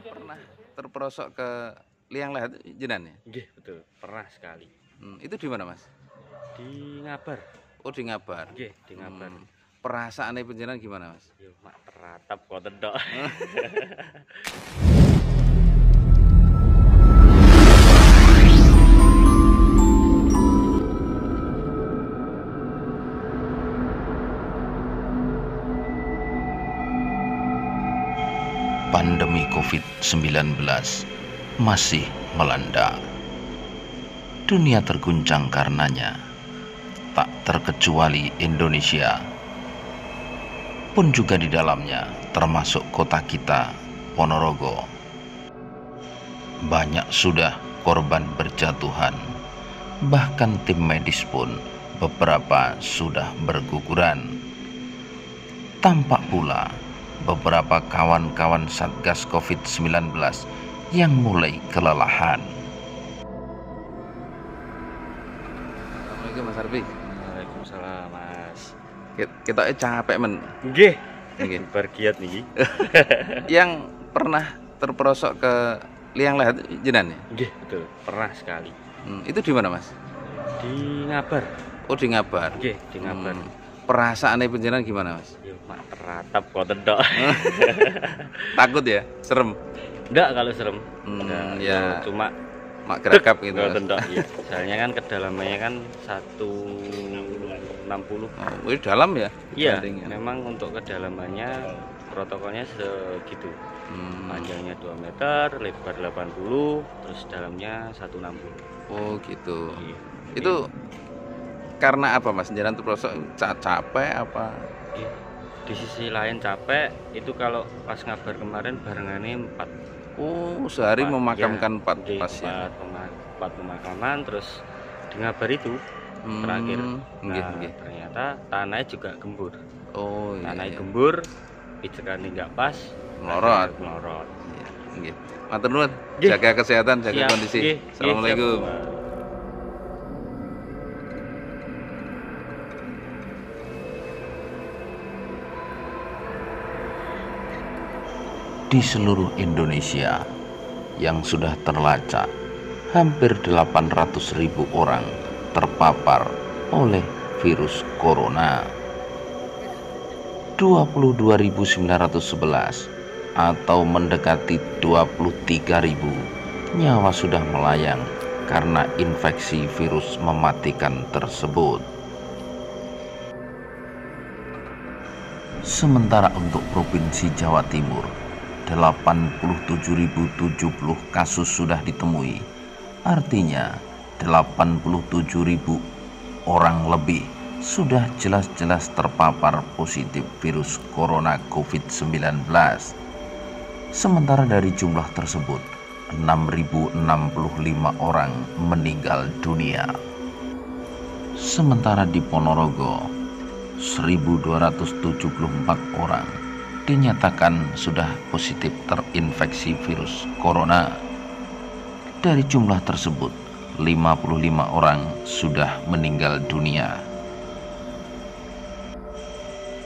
Pernah terperosok ke liang lahat jenengan ya? Nggih, betul. Pernah sekali. Itu di mana, Mas? Di Ngabar. Oh, di Ngabar. Nggih, di Ngabar. Perasaannya panjenengan gimana, Mas? Yo mak teratap kok tedok. Pandemi COVID-19 masih melanda. Dunia terguncang karenanya, tak terkecuali Indonesia pun juga di dalamnya, termasuk kota kita, Ponorogo. Banyak sudah korban berjatuhan, bahkan tim medis pun beberapa sudah berguguran. Tampak pula beberapa kawan-kawan Satgas COVID-19 yang mulai kelelahan. Assalamualaikum, Mas Arfi. Waalaikumsalam, Mas. Kita capek men. Nggih. Nggih. Bergiat nih. Yang pernah terperosok ke liang lahat jenengan ya? Nggih, betul. Pernah sekali. Itu di mana, Mas? Di Ngabar. Oh, di Ngabar. Nggih, di Ngabar. Perasaannya panjenengan gimana, Mas? Yo mak teratap kok tedok. Takut ya? Serem? Enggak kalau serem. Ya. Cuma mak gerakap gitu, Mas. tedok ya. Soalnya kan kedalamannya kan 160. Oh, ini dalam ya? Iya, Bandingnya. memang untuk kedalamannya protokolnya segitu. Panjangnya 2 meter, lebar 80, terus dalamnya 160. Oh, gitu. Iya. Itu karena apa, Mas? Jalan terperosok capek apa? Iya. Di sisi lain capek, itu kalau pas Ngabar kemarin barengannya 4. Oh, sehari memakamkan 4 pasien. 4 pemakaman, terus di Ngabar itu terakhir. Ternyata tanahnya juga gembur. Oh, iya. Tanahnya gembur, pijakannya nggak pas, melorot. Iya. Nggih. Matur nuwun, jaga kesehatan, jaga Siap. kondisi. Nggih. Assalamualaikum. Siap. Di seluruh Indonesia yang sudah terlacak, hampir 800.000 orang terpapar oleh virus corona. 22.911 atau mendekati 23.000 nyawa sudah melayang karena infeksi virus mematikan tersebut. Sementara untuk Provinsi Jawa Timur, 87.070 kasus sudah ditemui. Artinya 87.000 orang lebih sudah jelas-jelas terpapar positif virus corona COVID-19. Sementara dari jumlah tersebut, 6.065 orang meninggal dunia. Sementara di Ponorogo, 1.274 orang dinyatakan sudah positif terinfeksi virus corona. Dari jumlah tersebut, 55 orang sudah meninggal dunia.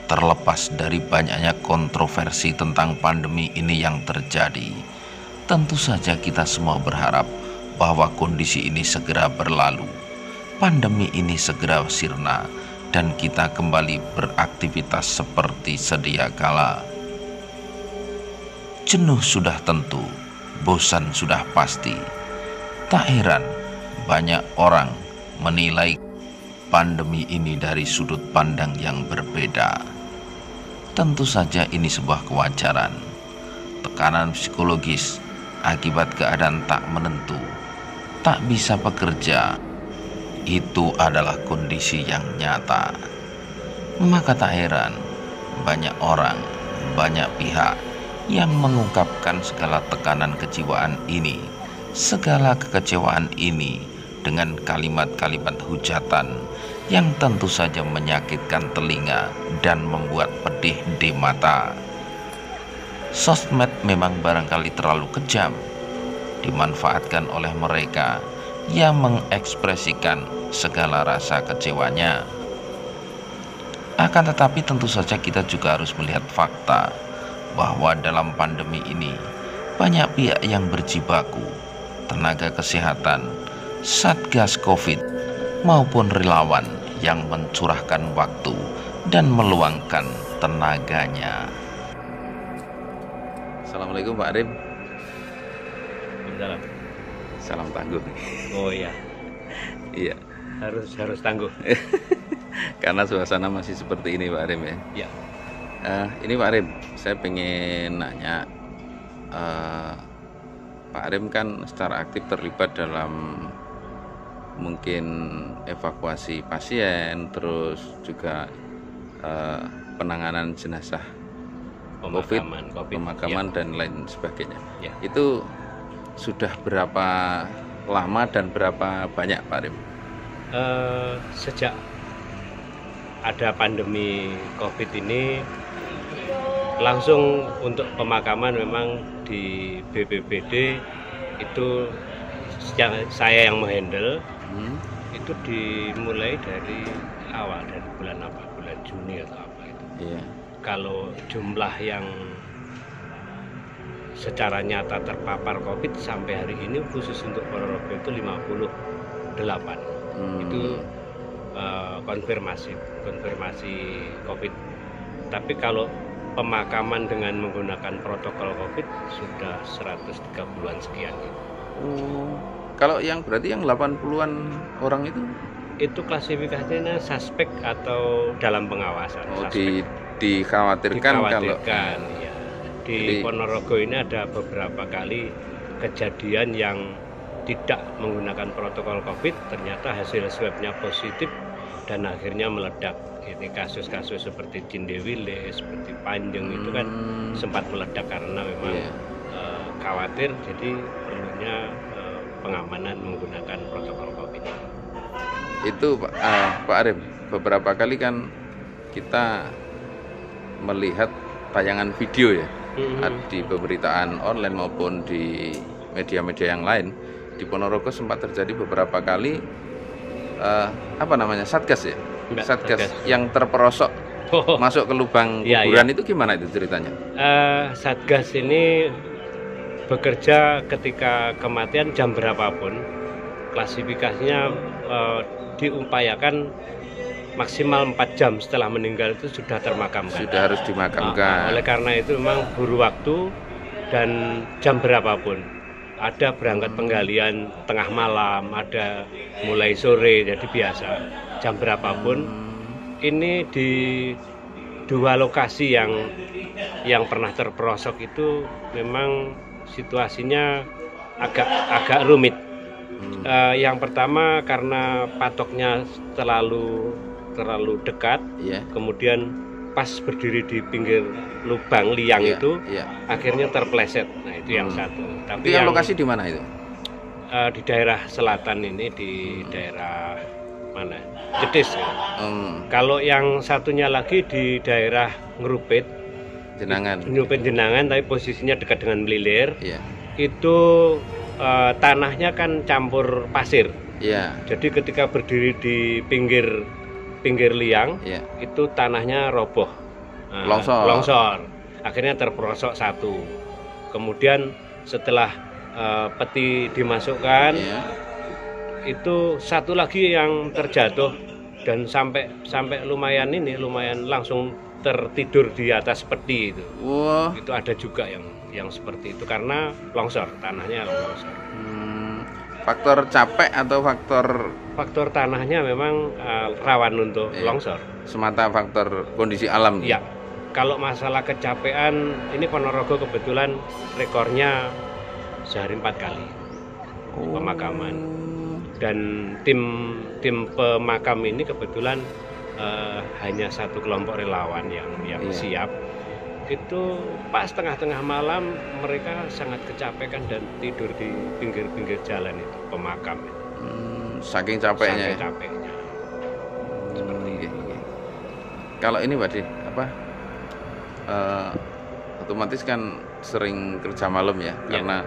Terlepas dari banyaknya kontroversi tentang pandemi ini yang terjadi, tentu saja kita semua berharap bahwa kondisi ini segera berlalu, pandemi ini segera sirna, dan kita kembali beraktivitas seperti sedia kala. Jenuh sudah tentu, bosan sudah pasti. Tak heran banyak orang menilai pandemi ini dari sudut pandang yang berbeda. Tentu saja ini sebuah kewajaran. Tekanan psikologis akibat keadaan tak menentu, tak bisa bekerja, itu adalah kondisi yang nyata. Maka tak heran banyak orang, banyak pihak yang mengungkapkan segala tekanan kejiwaan ini, segala kekecewaan ini dengan kalimat-kalimat hujatan yang tentu saja menyakitkan telinga dan membuat pedih di mata. Sosmed memang barangkali terlalu kejam, dimanfaatkan oleh mereka yang mengekspresikan segala rasa kecewanya. Akan tetapi tentu saja kita juga harus melihat fakta bahwa dalam pandemi ini banyak pihak yang berjibaku, tenaga kesehatan, Satgas Covid, maupun relawan yang mencurahkan waktu dan meluangkan tenaganya. Assalamualaikum Pak Arif. Salam. Salam tangguh. Oh iya, Iya, harus tangguh. karena suasana masih seperti ini Pak Arif ya. Ya. Ini Pak Arif, saya pengen nanya, Pak Arif kan secara aktif terlibat dalam mungkin evakuasi pasien, terus juga penanganan jenazah Pemakaman pemakaman dan lain sebagainya. Ya. Itu sudah berapa lama dan berapa banyak Pak Arif? Sejak ada pandemi COVID ini, langsung untuk pemakaman memang di BPBD itu saya yang menghandle. Itu dimulai dari awal, dari bulan apa? Bulan Juni atau apa itu. Iya. Kalau jumlah yang secara nyata terpapar COVID sampai hari ini khusus untuk Ponorogo itu 58. Itu konfirmasi COVID. Tapi kalau pemakaman dengan menggunakan protokol COVID sudah 130-an sekian. Kalau yang berarti yang 80-an orang itu klasifikasinya suspek atau dalam pengawasan. dikhawatirkan kalau ya. Di Ponorogo ini ada beberapa kali kejadian yang tidak menggunakan protokol COVID, ternyata hasil swabnya positif dan akhirnya meledak. Ini kasus-kasus seperti Cindewile, seperti Panjeng itu kan sempat meledak karena memang khawatir, jadi perlunya pengamanan menggunakan protokol COVID. Itu Pak Arif, beberapa kali kan kita melihat tayangan video ya, di pemberitaan online maupun di media-media yang lain. Di Ponorogo sempat terjadi beberapa kali Satgas ya? Satgas yang terperosok masuk ke lubang kuburan. Itu gimana itu ceritanya? Satgas ini bekerja ketika kematian jam berapapun, klasifikasinya diupayakan maksimal 4 jam setelah meninggal itu sudah termakamkan. Sudah harus dimakamkan. Oleh karena itu memang buru waktu dan jam berapapun. Ada berangkat penggalian tengah malam, ada mulai sore, jadi biasa jam berapapun. Ini di dua lokasi yang pernah terperosok itu memang situasinya agak rumit. Yang pertama karena patoknya terlalu dekat, kemudian pas berdiri di pinggir lubang liang itu, akhirnya terpleset. Nah itu yang satu. Tapi yang lokasi di mana itu? Di daerah selatan ini, di daerah mana? Jetis. Ya. Kalau yang satunya lagi di daerah Ngerupit Jenangan, tapi posisinya dekat dengan Melilir. Itu tanahnya kan campur pasir. Jadi ketika berdiri di pinggir liang, itu tanahnya roboh, longsor. Akhirnya terperosok satu. Kemudian setelah peti dimasukkan, itu satu lagi yang terjatuh dan sampai lumayan langsung tertidur di atas peti itu. Itu ada juga yang seperti itu karena longsor, tanahnya longsor. Faktor capek atau faktor tanahnya memang rawan untuk longsor. Semata faktor kondisi alam. Ya. Kalau masalah kecapean, ini Ponorogo kebetulan rekornya sehari 4 kali pemakaman. Dan tim pemakam ini kebetulan hanya satu kelompok relawan yang siap. Itu pas tengah-tengah malam mereka sangat kecapekan dan tidur di pinggir-pinggir jalan itu, pemakam. Saking capeknya. Seperti itu. Kalau ini Pak Di, otomatis kan sering kerja malam ya, karena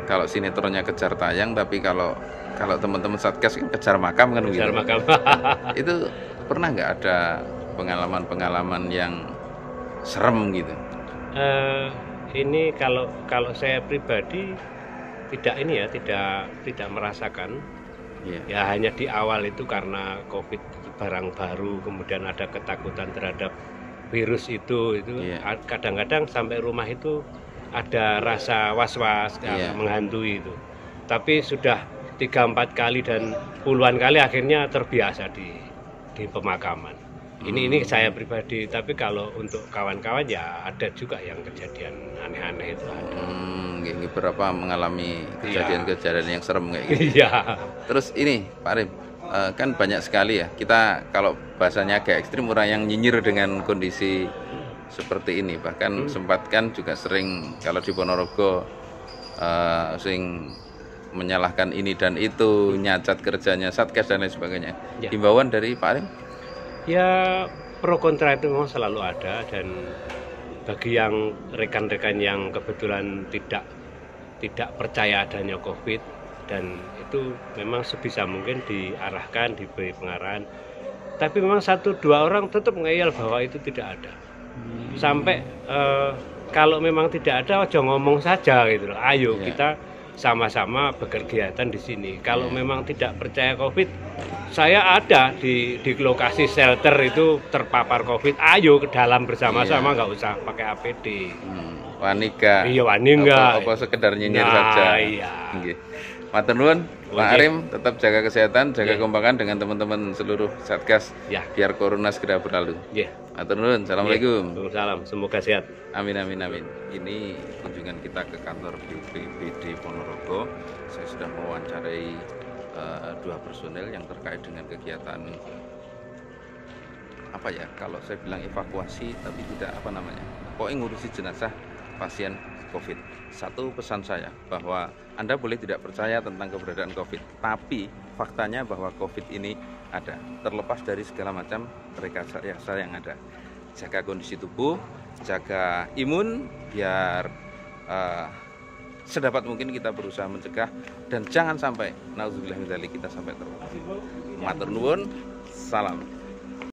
kalau sinetronnya kejar tayang, tapi kalau teman-teman Satgas kan kejar makam kan begitu. Kejar makam. Itu pernah nggak ada pengalaman-pengalaman yang serem gitu? Ini kalau saya pribadi tidak merasakan. Ya hanya di awal itu karena COVID barang baru, kemudian ada ketakutan terhadap virus itu kadang-kadang sampai rumah itu ada rasa was-was menghantui itu. Tapi sudah 3-4 kali dan puluhan kali akhirnya terbiasa di pemakaman. Ini saya pribadi, tapi kalau untuk kawan-kawan ya ada juga yang kejadian aneh-aneh itu. Ini berapa mengalami kejadian-kejadian yang serem kayak gitu. Terus ini Pak Arif, kan banyak sekali ya kita kalau bahasanya agak ekstrim orang yang nyinyir dengan kondisi seperti ini. Bahkan sempat kan juga sering kalau di Ponorogo sering menyalahkan ini dan itu, nyacat kerjanya Satgas dan lain sebagainya. Himbauan dari Pak Arif? Ya pro kontra itu memang selalu ada, dan bagi yang rekan-rekan yang kebetulan tidak percaya adanya COVID, dan itu memang sebisa mungkin diarahkan, diberi pengarahan. Tapi memang 1-2 orang tetap ngeyel bahwa itu tidak ada. Sampai kalau memang tidak ada, ojo ngomong saja gitu loh. Ayo kita sama-sama berkegiatan di sini. Kalau memang tidak percaya COVID, saya ada di lokasi shelter itu terpapar COVID. Ayo ke dalam bersama-sama, nggak usah pakai APD. Wanika. Iya, wanika. Apa sekedar nyinyir saja. Matur nuwun, Pak Arim, tetap jaga kesehatan, jaga kekompakan dengan teman-teman seluruh Satgas, biar corona segera berlalu. Matur nuwun, assalamualaikum. Salam, semoga sehat. Amin, amin, amin. Ini kunjungan kita ke kantor BPBD Ponorogo. Saya sudah mewawancarai 2 personel yang terkait dengan kegiatan apa ya? Kalau saya bilang evakuasi, tapi tidak apa namanya. Pokoknya ngurusi jenazah pasien COVID. Satu pesan saya bahwa Anda boleh tidak percaya tentang keberadaan COVID, tapi faktanya bahwa COVID ini ada, terlepas dari segala macam rekayasa yang ada. Jaga kondisi tubuh, jaga imun, biar sedapat mungkin kita berusaha mencegah, dan jangan sampai nauzubillah min dzalik kita sampai terpapar. Matur nuwun, salam.